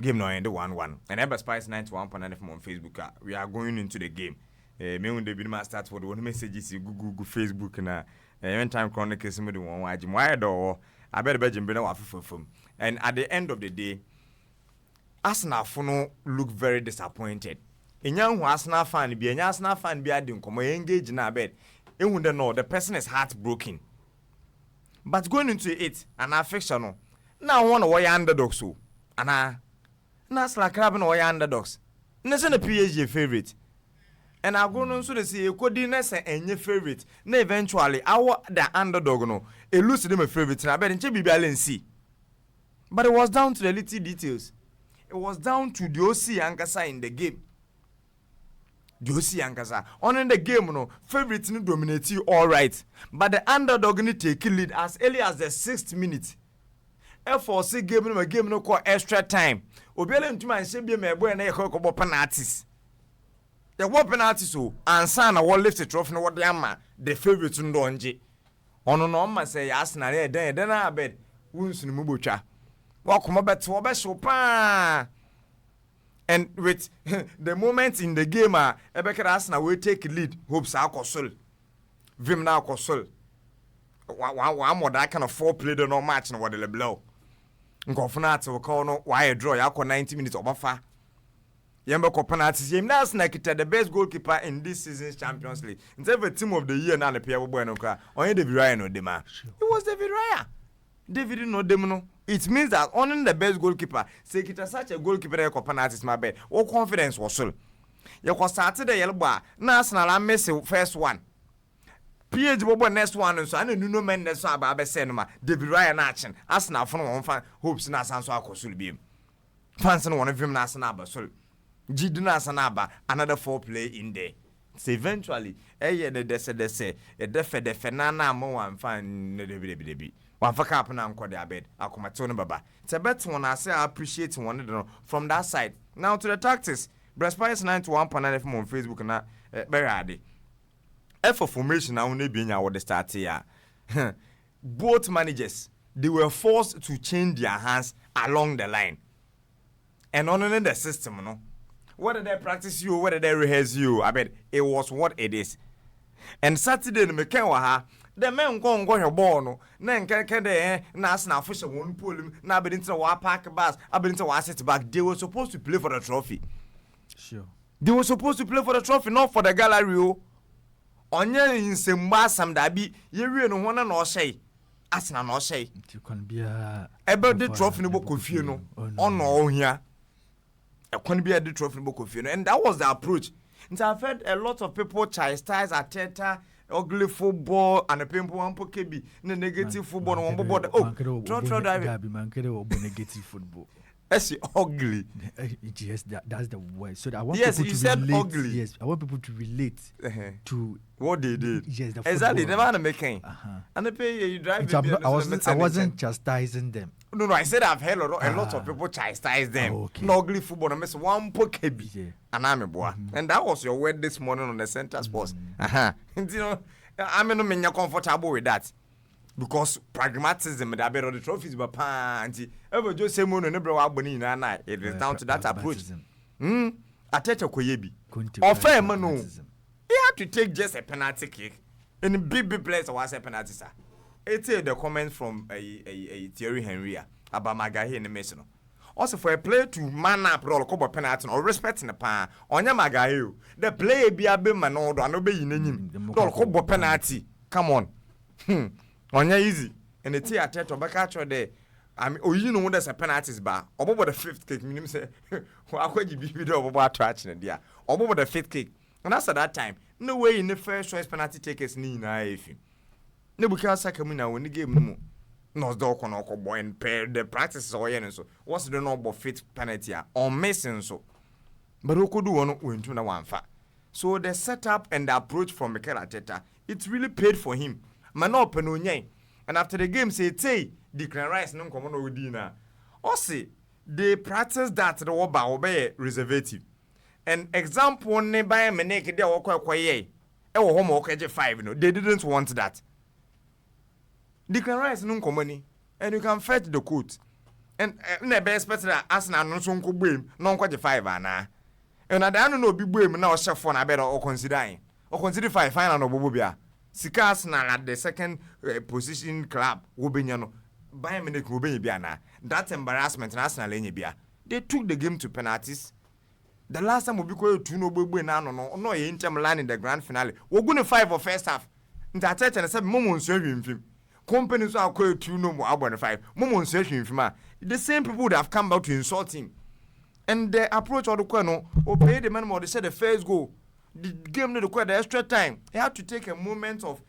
Game no end 1-1. And Ever Spice 91.9 FM on Facebook. We are going into the game. Me when the video start for the one messages you Google Facebook na when time chronicles me the one wajim why do I better be jimbe na wa fufufum. And at the end of the day, Arsenal no look very disappointed. Enyan Arsenal fan bi enya Arsenal fan bi adi nkomo engage na bed. Ehun de no the person is heartbroken. But going into it an affection no. Now one of your underdogs so. Ana Nas like crab no your underdogs. Nese na PSG favorite. And I go on so to say, coordinates and your favorite. Na eventually, our the underdog no, it lose them a favorite. And I bet in Chibi see. But it was down to the little details. It was down to the OC Ankasa in the game. The OC Ankasa. On in the game, no, favorite no dominate you all right. But the underdog need take lead as early as the 6th minute. F4C game no call extra time. Obiele ntuma nse bi me boy na ye ko penalties. The what penalties so ansa na what lift the trophy no what dey ama the favorite ndo onje. Ono no ma say Arsenal e den na abed wunsu mu botwa. Wa koma bet wo be show pa. And with the moment in the game Ebeke Arsenal will take lead hopes akosol. Vim na akosol. Wa more that kind of 4 play the no match no what the blow. Nkofuna ati wako no why draw yako 90 minutes obafa. Yembe ko penalties yem that's like the best goalkeeper in this season's Champions League. Instead of a team of the year na the player boy no kra. Only David Raya no dem a. It was David Raya. David no dem no. It means that only the best goalkeeper say kita such a goalkeeper ko penalties my bad. All confidence was so. You ko started the yellow bar. Na Arsenal miss first one. PSG bobo next one so anu no men so aba be say no ma David Ryan action Arsenal fo no fan hopes na asanso akosul biem fans no one vim na Arsenal aba so gidi na Arsenal aba another 4 play in there so eventually the dese e defe na mo wan fan no debi wan fa cap na nko de abed akomato no baba it's a bet one I say I appreciate one from that side. Now to the tactics. Breastpiece 91.9 FM on Facebook na berade for formation now only being our the start here. Both managers they were forced to change their hands along the line. And only the system, no. Whether they practice you, whether they rehearse you, I bet it was what it is. And Saturday the Mekenwa the men go your ball no. Then can they na Arsenal fish one pull him na be into wa park bus, I be into wa sit back. They were supposed to play for the trophy. Sure. They were supposed to play for the trophy, not for the gallery. Onye insemba sam da bi yewie no ho na no hye Arsenal no hye it can be a ebe the trophy no bokofie no ono ohia ekwan bi the trophy no bokofie no and that was the approach. And I've heard a lot of people chastise Arteta ugly football and a pimple one pokebi the negative football no one bobo don't drive man negative football. That's ugly. Yes, that's the word. So I want people to said relate. Ugly. Yes, I want people to relate to what they did. Yes, the exactly. football. They man making. And they pay you drive. I wasn't chastising them. No. I said I've heard a lot of people chastise them. Okay. No ugly football. I miss one pokebi. Yeah. And I'm a boy. And that was your word this morning on the Center Sports. You know, I'm not comfortable with that. Because pragmatism that be on the trophies but panty ever just say mono nebra wa boni na it is down to that approach. Ateta koyebi ofa no he had to take just a penalty kick in big place was a penalty sir. It's the comment from a Thierry Henry about Magahi in the mission. Also for a player to man up roll ko penalty or respecting the pan onya Magahi the player be abe man no do no be yinim roll ko penalty come on. Onya easy and the theater to back at there. I mean, you know there's a penalties bar. Obo the 5th kick, minimum say, "Wakwaji be video about attraction there." Obo the 5th kick, and that's at that time. No way in the first choice penalty takers ni na if. No because Sakamina when the game no dog on boy and pair the practices or yen so. What's the number 5th penalty or missing so? But who could do one win to one fa? So the setup and the approach from Mikel Arteta, it really paid for him. Mano penonye and after the game say Declan Rice no come no di na o say they practice that the oba obey reservative and example ne by meneke dey okwaye e wo ho mo okaje 5 no they didn't want that. Declan Rice no come ni and you can fetch the quote and na be expect that Arsenal no so nko gbem no nko je 5 ana and na no obi gbem na o chef na be o consider 5 final no bobo bia sika Arsenal at the second position club wo benya no Bayern Munich wo benya bia na that embarrassment na Arsenal enya bia they took the game to penalties. The last time we go to no gbegbe na no ye Inter Milan in the grand finale wo go no 5 of first half nta church na say momo nso ahwimfim company so akọ 2 no mo abon 5 momo nso ahwimfim the same people would have come back to insult him and the approach of the kwano obey the man more they said the first goal the game no the extra time he had to take a moment of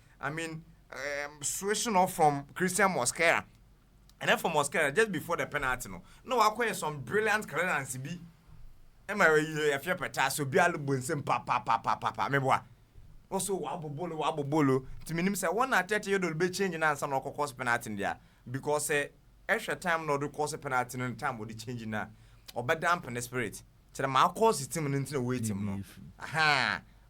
switching off from Christian Mosquera and then from Mosquera just before the penalty no akọ some brilliant clearance bi Emma if you peta so bi alubo nsem pa meboa also wabobolo to minim say 1:30 you do be change na answer no cost penalty there because extra time no do cost penalty no time we change na obedamp the spirit to the ma cause team no ntin wait him no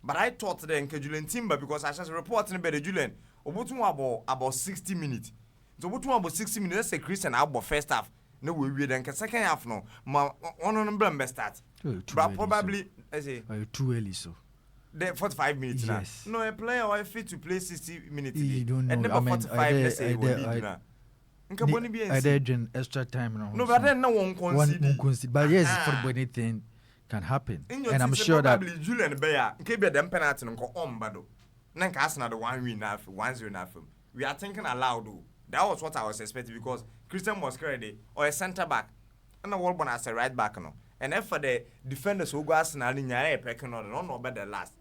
but I thought the Julian Timber because I just reporting about the Julian obotu about 60 minutes so obotu about 60 minutes let's say Christian about first half no we then second half no ma on blame start but probably I say too early so the 45 minutes yes. Now. No, a player or fit to play 60 minutes. You don't know. And never 45, let's say, I did extra time now. No, but then no one concede. But yes, football anything can happen. And I'm sure that Julian Bayer, keep them penalty and go on, but then Arsenal the 1-0 film. We are thinking aloud. That was what I was expecting because Christian Mosquera or a centre back and the Wolborn as a right back. No. And then for the defenders who go Arsenal in your pecking order, no better the last.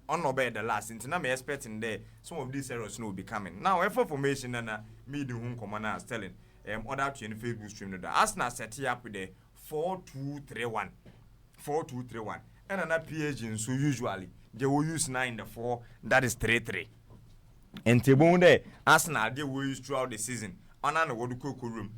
On no better the last. Until I'm expecting there some of these errors will be coming. Now, for formation and me the home commander is telling other to any Facebook stream that Arsenal set up with the 4-2-3-1. 4-2-3-1. And another PH so usually they will use 9 in the 4, that is 3-3. And Tebonde Arsenal they will use throughout the season. On an Woduko room.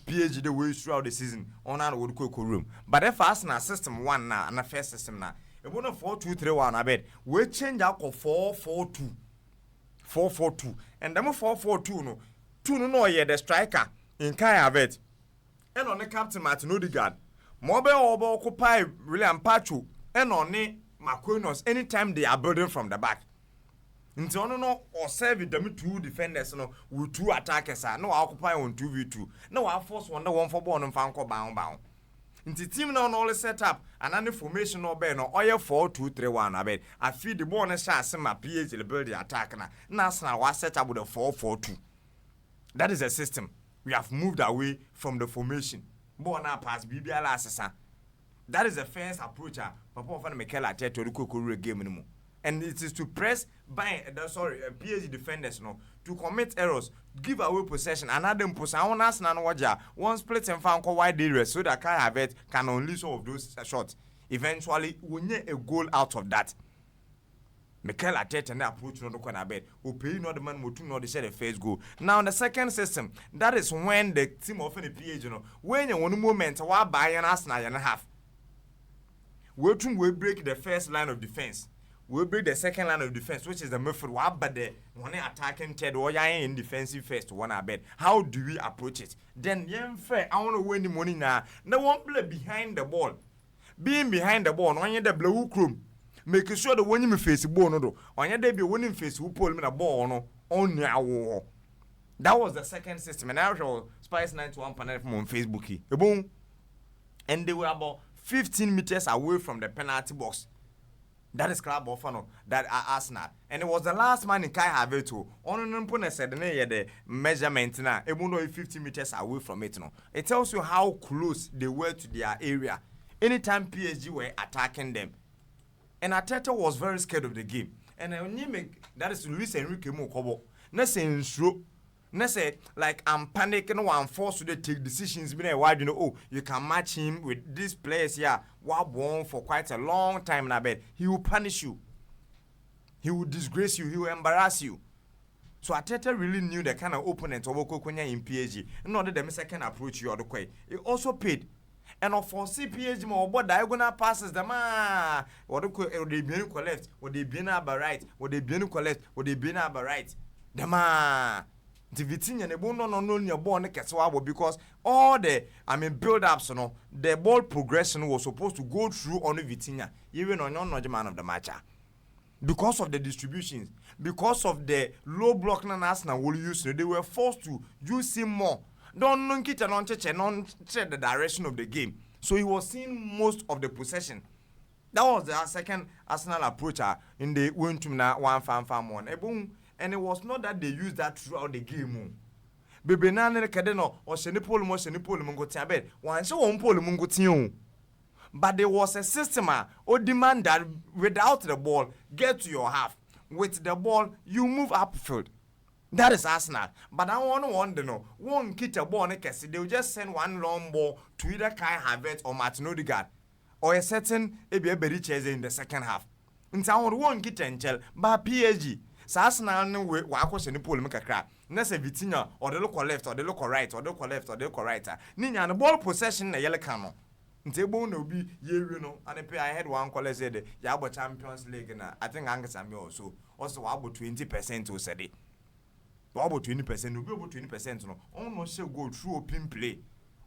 PhD the way throughout the season on our Woduko room. But if Arsenal system 1 now and the first system now, it won't 4-2-3-1 I bet. We change out of 4-4-2. 4-4-2. And then 4-4-2 no. 2 no yeah the striker in Kai bet. And on the captain Martin Odegaard. Mobile Obo occupy William Pacho and on the Marquinhos anytime they are building from the back. Nti ono no or serve them 2 defenders no with 2 attackers no occupy on 2v2 no I force one for ball no fan ko bound nti team no all set up and any formation no be no oye 4-2-3-1 abed I feed the ball no chance ma PH the build the attack na Arsenal was set up with a 4-4-2 that is a system we have moved away from the formation ball na pass BBL assassin that is the first approach papa of Mikel Arteta to the game anymore. And it is to press by PSG defenders to commit errors, give away possession, and add them possession. One split and found wide areas so that Kai Havertz can unleash some of those shots. Eventually, we need a goal out of that. Mikel Arteta and approach no corner bed. We pay not the man who took not the first goal. Now in the second system, that is when the team of the PSG when you want moment while buying Arsenal and a half. We break the first line of defense. We'll break the second line of defense, which is the midfield. But the one attacking third, or in defensive first, one I bet. How do we approach it? Then, fair. I want to win the money now. No one play behind the ball. Being behind the ball, when you're the blue room, making sure that when you face the ball, no, on your day be winning face who pull me the ball no on your wall. That was the second system, and I shall Spice 91.9 from on Facebook. Boom, and they were about 15 meters away from the penalty box. That is club of that Arsenal. And it was the last man in Kai Havertz. On said the measurement now, even 50 meters away from it. It tells you how close they were to their area. Anytime PSG were attacking them. And Arteta was very scared of the game. And when you make that is Luis Enrique Mokobo. Say like I'm panicking, I'm forced to take decisions. Why do you know? Oh, you can match him with these players here. Won for quite a long time in a bed. He will punish you. He will disgrace you. He will embarrass you. So Arteta really knew the kind of opponent of Okokonya in PSG. Not that the second approach you are the way. It also paid. And of for PSG more but diagonal passes them what they be left, what they be right, what they be left, what they be right. Them The Vitinha ne bon no near born Keswabo because all the build ups the ball progression was supposed to go through on the Vitinha, even on non man of the match. Because of the distributions, because of the low block na Arsenal will use, they were forced to use him more. Don't non kit and non check the direction of the game. So he was seeing most of the possession. That was the second Arsenal approach in the win to na 1-1. And it was not that they used that throughout the game. Bebe na ne kede no o hye ne pole mo ngotia bed. Wan hye won pole mo ngotia. But there was a system or demand that without the ball, get to your half. With the ball, you move upfield. That is Arsenal. But I want to know, one kit a ball, they will just send one long ball to either Kai Havertz or Martin Odegaard, or a certain Ebericheze in the second half. In town, one kit and tell, but PSG. So Arsenal no way wako ni pole make crack. Na se Vitinha or the local left or the local right or the local left or the local right. Ninya the ball possession na yellow cano. Ntebo no be yewe no and I had one call said ya abo Champions League na I think Angus Ami also about 20% or said it. About 20%, obi about 20% no. On no shall go through open play.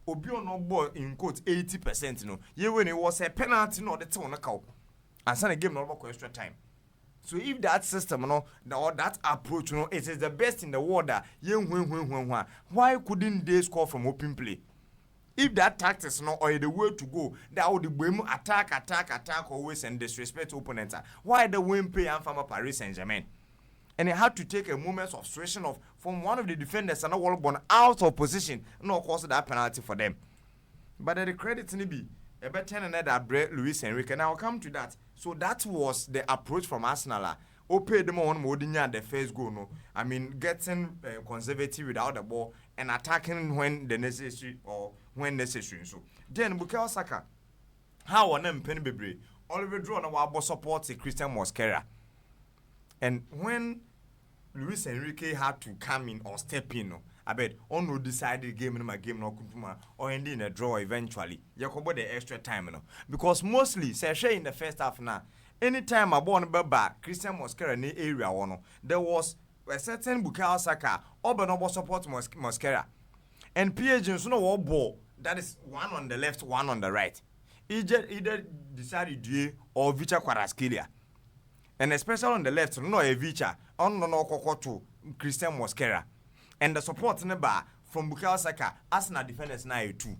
Obi on no ball in quote 80% no. Yewe it was a penalty no the ton na cow. And send a game no for extra time. So if that system or that approach it is the best in the world why couldn't they score from open play? If that tactics or the way to go, that would be attack always and disrespect opponents. Why the win pay and from Paris Saint-Germain? And it had to take a moment of frustration from one of the defenders and all born out of position. No, of course, that penalty for them. But the credit to be a better than that Luis Enrique. And I'll come to that. So that was the approach from Arsenal. Pay them on Modinya the first goal. No, I mean getting conservative without the ball and attacking when the necessary or when necessary. So then Bukayo Saka, how on them penny bebre, Oliver draw on our support Christian Mosquera. And when Luis Enrique had to come in or step in, I bet on no decided game in my game no kuntuma or ending a draw eventually. Yakobo the extra time because mostly say in the first half now. Anytime I born back Christian Mosquera in the area there was a certain Bukayo Saka or no support Mosquera. And PSG no ball that is one on the left, one on the right. Either decided Due or Vicha Kvaratskhelia. And especially on the left, no a Vicha, on no to Christian Mosquera. And the support in the bar from Bukayo Saka, Arsenal defenders now too.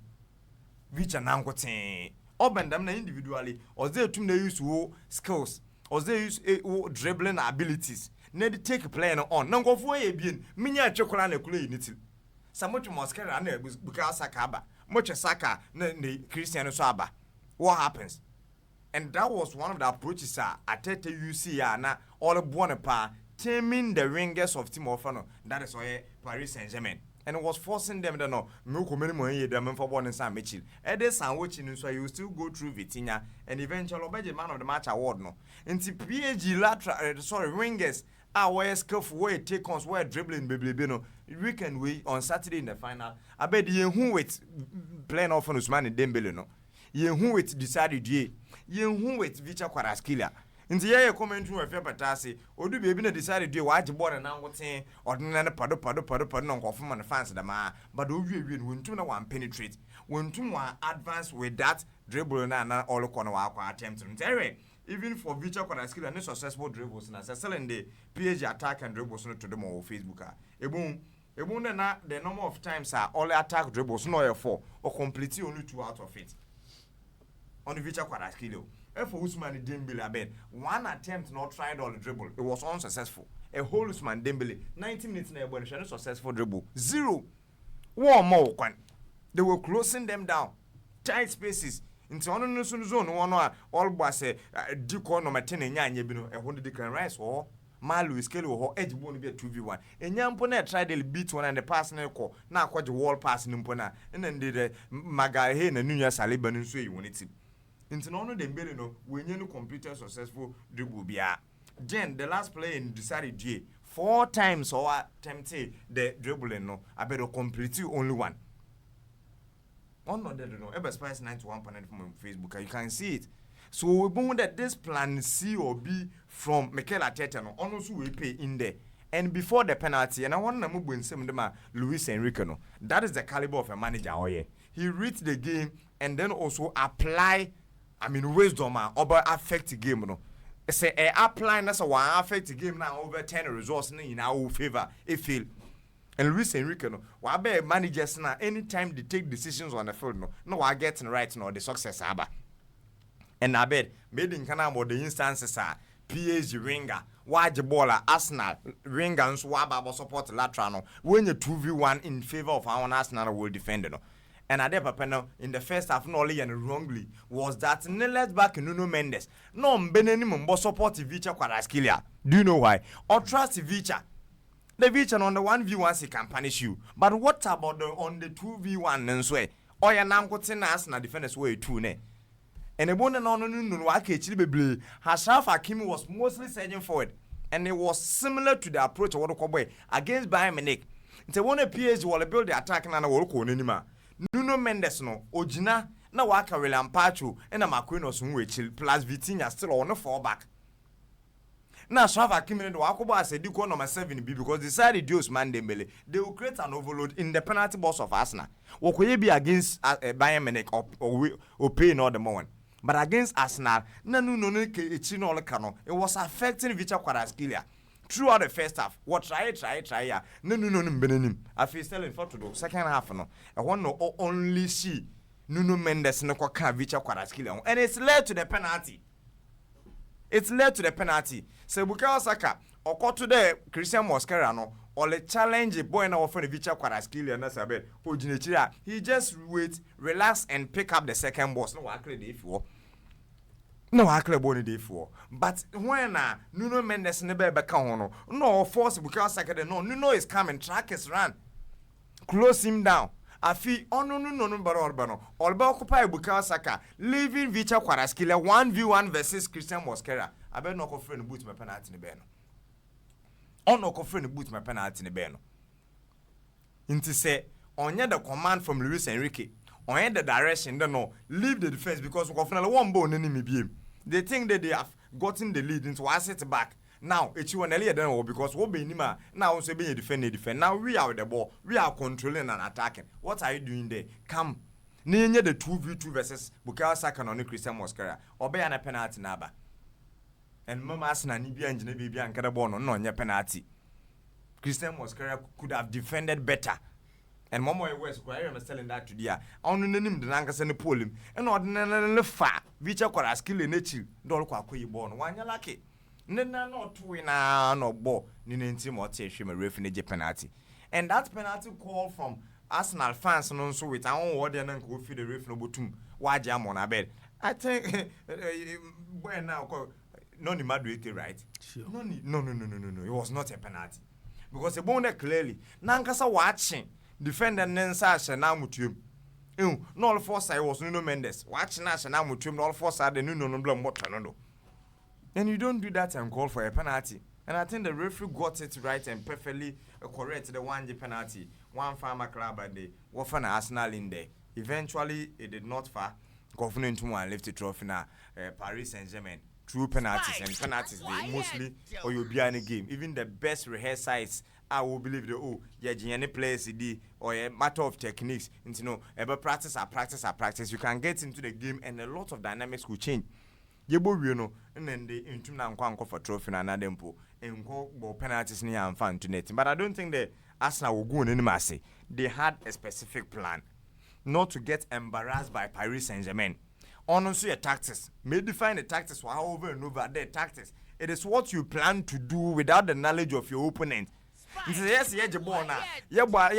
Vicha Nankote. Open them individually, or they too they use skills, or they use dribbling abilities. Need take a player on. No go for a bien, minya chocolate and cool in it. So much Mosquera and Bukayo Saka, much Saka, Christian Saba. What happens? And that was one of the approaches at UC na all born apart, taming the ringers of Team Ofano. That is why Paris Saint-Germain. And it was forcing them to know Milko Minimo them for born in San Mitchell. And this and watching so you still go through Vitinha and eventually be the man of the match award no. Into PSG lateral ringers are where skillful way take ons where dribbling baby no weekend we on Saturday in the final. I bet you who with playing off on Usman Dembele no. You who with decided ye who with Vicha Kvaratskhelia. Nti ye comment we fe patase odu be na decide do wa agboard na ngoten odena na pado no nkofo man fans da ma but o wie wontum na wan penetrate wontum wa advance with that dribble na all corner wa akwa attempt nti even for Vicha Kvaratskhelia no successful dribbles na selling the PSG attack and dribbles no to them on Facebook ebun na the number of times all attack dribbles no 4 or complete only 2 out of it on the Vicha Kvaratskhelia. For Usman Dembele, one attempt not tried on the dribble. It was unsuccessful. A whole Usman Dembele, 90 minutes in a successful dribble. 0. One more. They were closing them down. Tight spaces. Into one zone, one all was a Duco no Martin and Yan, a hundred Declan Rice or Malu Scale or Edge won't be a 2v1. And Yampona tried to beat one and the passing call. Now, quite the wall passing Impona. And then did a Magahe and Nunya Saliban and so you want it. Into no Dembele no when you completed successful dribble bia. Then the last play in decided J 4 times or attempted the dribbling no. I better complete only one. On no dead no. Ever spice 91.9 from Facebook. You can see it. So we believe that this plan C or B from Mikel Arteta no. Also we pay in there. And before the penalty, and I want to move with Luis Enrique. No, that is the caliber of a manager. Oh yeah, he reads the game and then also apply. I mean, wisdom over affect the game. No, say apply that's a one affect the game now overturn the results in our favor. It fail. And Luis Enrique, no, why be managers now? Anytime they take decisions on the field, no, I get right no the success aba. And I bet made in Canada the instances are PSG winger, wide baller, Arsenal winger, and swab support lateral. When you 2v1 in favor of our Arsenal will defend. No. And I did in the first half, not only and wrongly, was that Neles back Nuno Mendes. No, Benenim support Vicha Kwaraskilia. Do you know why? Or trust Vicha. The Vicha on the 1v1 he can punish you. But what about on the 2v1 and swear? Or your Namcotin Arsenal defenders way too, ne? And the one and on no Ashraf Hakimi was mostly surging forward, and it was similar to the approach of Wadokoboy against Bayern Munich. It's one of PSG will build the attack and a work on anima. Nuno Mendes no, Ojina, na waka William Pacho, and a Marquinhos Nwechil plus Vitinha still on the fallback. Now Ashraf Hakimi and Wakoba said you call number 7 B because they decided Dios Mandembele. They will create an overload in the penalty box of Arsenal. What could be against Bayern Munich or paying all the moment? But against Arsenal, it was affecting Vicha Kwaraskilia throughout the first half. What try ya? No. I feel still in for to do second half no. I want to only see Nuno Mendes no kwaka Vicha Kwaraskilia, and it's led to the penalty. So Bukayo Saka or to the Christian Mosquera no or the challenge a boy now for the Vicha Kwaraskilia na sabe Ojinechira. He just wait, relax and pick up the second boss. No actually dey for. No actually boni dey for. But when Nuno Mendes never back on no force Bukayo Saka no Nuno is coming, track his run. Close him down. Afi no baro all ba occupy Bukayo Saka leaving Vicha Kwaraskilia 1v1 versus Christian Mosquera. I bet no friend boot my penalty in the beno. On no friend boot my penalty in the beno. Inti say on the command from Luis Enrique, on the direction, don't know, leave the defense because we finally one ball enemy beam. They think that they have gotten the lead into one set back. Now it's you and Elia don't because what be nima now also being defend. Now we are with the ball, we are controlling and attacking. What are you doing there? Come. Near the 2v2 versus Bukayo Saka on Christian Mosquera. Obey an penalty naba. And Mama Asna Nibia and Genevieve and Carabono, no, your penalty. Christian Mosquera could have defended better. And Mama West, I was telling that to the only name the Lankas and the Polim, and ordinarily far, which I could ask in nature, Dolqua born, one you're lucky. Nena no two in no ball, Ninentim or Teshim a refugee penalty. And that penalty call from Arsenal fans and also with our own word and go feed the ref no butum, why jam on a bed. I think when now. No, right? Sure. No. It was not a penalty. Because the bone clearly. Nankasa watching. Defender Nensa and now mutum. No, all four side was Nuno Mendes. Watching us and now mutum, all four side, and no blame what no. And you don't do that and call for a penalty. And I think the referee got it right and perfectly correct the 1G penalty. One farmer club at the Wofan Arsenal in there. Eventually, it did not far. Governor into one left the trophy now, Paris Saint-Germain. True penalties and penalties they mostly or you'll be in a game. Even the best rehearsed sites, I will believe the any players or a matter of techniques. And ever practice. You can get into the game and a lot of dynamics will change. And then they into now for trophy and another and go penalties near and fun to net. But I don't think the Arsenal will go in any mercy. They had a specific plan not to get embarrassed by Paris Saint-Germain. Honestly, your tactics. May define the tactics for over and over their tactics. It is what you plan to do without the knowledge of your opponent. Yes, you're born now. You're born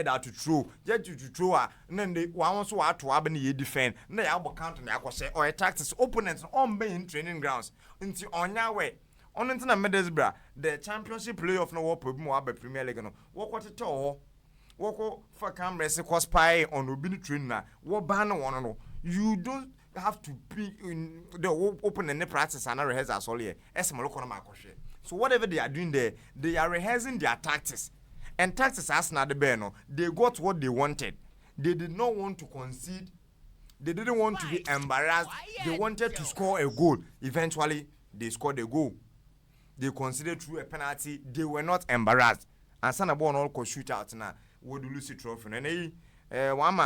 out to throw. You're to throw. And then they want to out to have any defend. And they have count on the say or tactics opponents on being training grounds. Into on your way. On into the Medesbra, the championship playoff no work more by Premier League. What it all? Walk for cameras, cause pie on Ubini trainer. What banner one. You don't have to be in the open and practice and rehearsals all year. So whatever they are doing there, they are rehearsing their tactics. And tactics as not the Beno, they got what they wanted. They did not want to concede. They didn't want to be embarrassed. They wanted to score a goal. Eventually, they scored a goal. they considered through a penalty, they were not embarrassed. And some ball all could shoot out now. Would lose the trophy. And one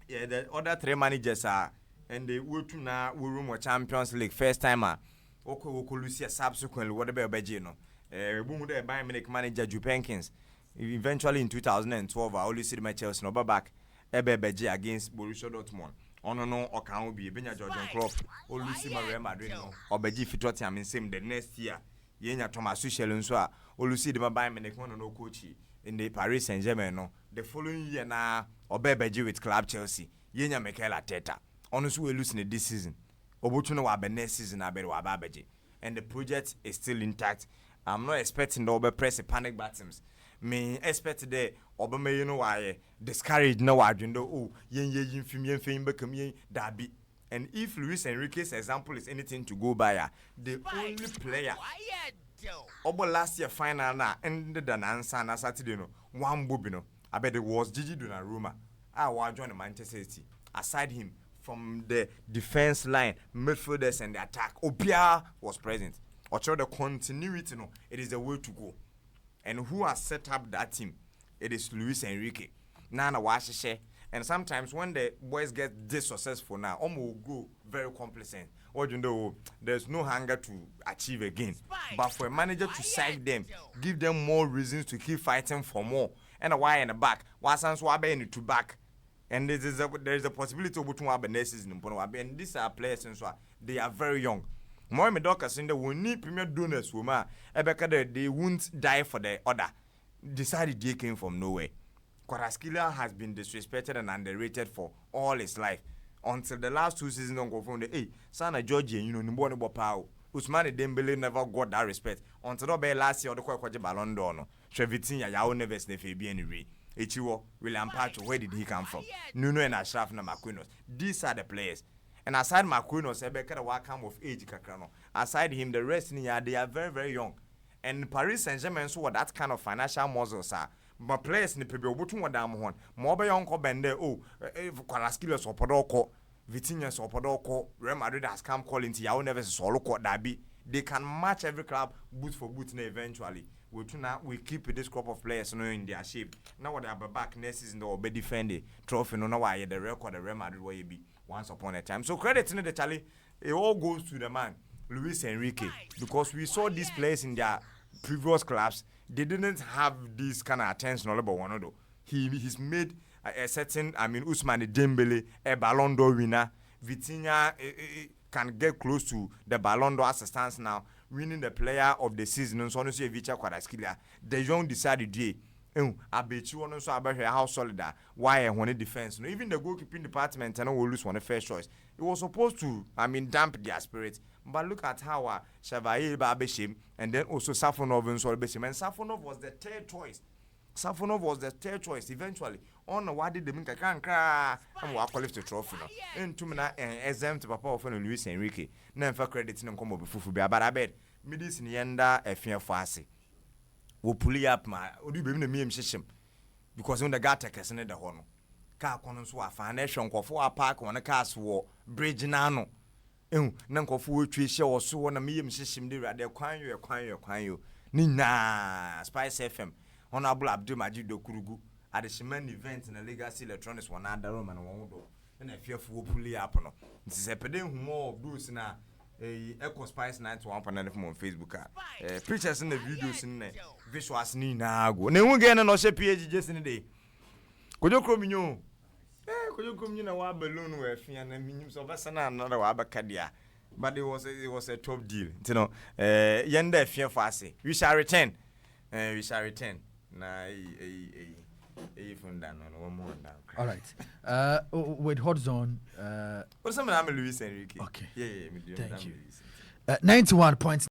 the other 3 managers are and they will to now room Champions League first timer. Oko lose subsequently whatever Bejino. Boom there Bayern Munich manager Jupenkins. Eventually in 2012, I only see my Chelsea no back Beji against Borussia Dortmund. No or can be Benya Georgian Klopp. Only see my Real Madrid no or Beji Fitoti in same the next year. Yenya Thomas Tuchel and so only see the Bayern Munich one no coach in the Paris Saint-Germain no. The following year na Beji with club Chelsea. Yenya Mikel Arteta. Honestly, we're losing this season. Obotuno wa next season Beji. And the project is still intact. I'm not expecting the press panic buttons. Me expect the Obama you know why discouraged no agenda. Oh, yen film become yen Derby. And if Luis Enrique's example is anything to go by, the only player Obo last year final na ended an answer na Saturday no one bobino. I bet it was Gigi Donnarumma. I was joining Manchester City. Aside him from the defense line, midfielders and the attack, Obia was present. Or the continuity, no, it is the way to go. And who has set up that team? It is Luis Enrique. Nana Washishe. And sometimes when the boys get this successful now, will go very complacent. Or you know, there's no hunger to achieve again. But for a manager to side them, give them more reasons to keep fighting for more. And a why in the back, Wasan's Wabe in the back. And there is a possibility of between next season. And these are players, and so they are very young. More Medoka saying that we need premier donors, woman. They won't die for the order. Decided they came from nowhere. Kvaratskhelia has been disrespected and underrated for all his life. Until the last 2 seasons, don't go from the Sana Georgia, you know, Nimbo Pao. Ousmane Dembele never got that respect. Until the last year, the Kwaji Ballon d'Or. No. Trevitin, Yao Neves, Nefe, anyway. Echiwo, William Pacho, where did he come from? Nuno and Ashraf na Marquinhos. These are the players. And aside Marquinhos, Ebeka welcome of age Kakrano. Aside him, the rest in the they are very, very young. And Paris Saint-Germain saw that kind of financial muscles are. But players in the people who want them one. Mobe Uncle Bende, Kvaratskhelia Sopodoko, Vitinha Sopodoko, Real Madrid has come calling to Yao Neves Solo Court Derby. They can match every club boot for boot eventually. We keep this crop of players in their shape. Now what they are back next season, they will be defending trophy. No, why the record the Real Madrid will be once upon a time. So credit to the Charlie. It all goes to the man, Luis Enrique, because we saw these players in their previous clubs. They didn't have this kind of attention all about one. He's made a certain, Ousmane Dembele, a Ballon d'Or winner. Vitinha can get close to the Ballon d'Or assistance now, winning the player of the season. And so on, say Vicha Kvaratskhelia. The young decided, I bet you want to about how solid that. Why and when it defense. Even the goalkeeping department, and will lose one the first choice. It was supposed to, damp their spirit. But look at how Chevalier Babeshim and then also Safonov and Solbeshim. And Safonov was the third choice. Eventually. On what did the Minka can cry and walk lift the trophy. And to me, and exempt Papa of Luis Enrique. Never credit in Combo Fufu, but I bet Midis Nienda a fear fast. Will pull up my would you be in the meme system because when the gata is in the horn. Car connons were foundation for a park on a castle war, bridge nano. Nanko for tree or so on a meme system, they acquire you. Nina Spice FM. Honorable Abdul Majido Kurugu at the cement event in the legacy electronics one other room and one door. And a fearful pulley up. This is a pedant more of Bruce now. Echo Spice 91.9 from Facebook. Pictures in the videos in the visuals Nina go. Ne won't get no PhD just in the day. Could you come in? Could you come in a while balloon with and the means of us and another Abacadia? But it was a top deal. You know, yonder fear fussy. We shall return. Nah, from down on one more down. All right. With Hot Zone. What's some I'm Luis Enrique? Okay. Yeah. Thank you. 91 points.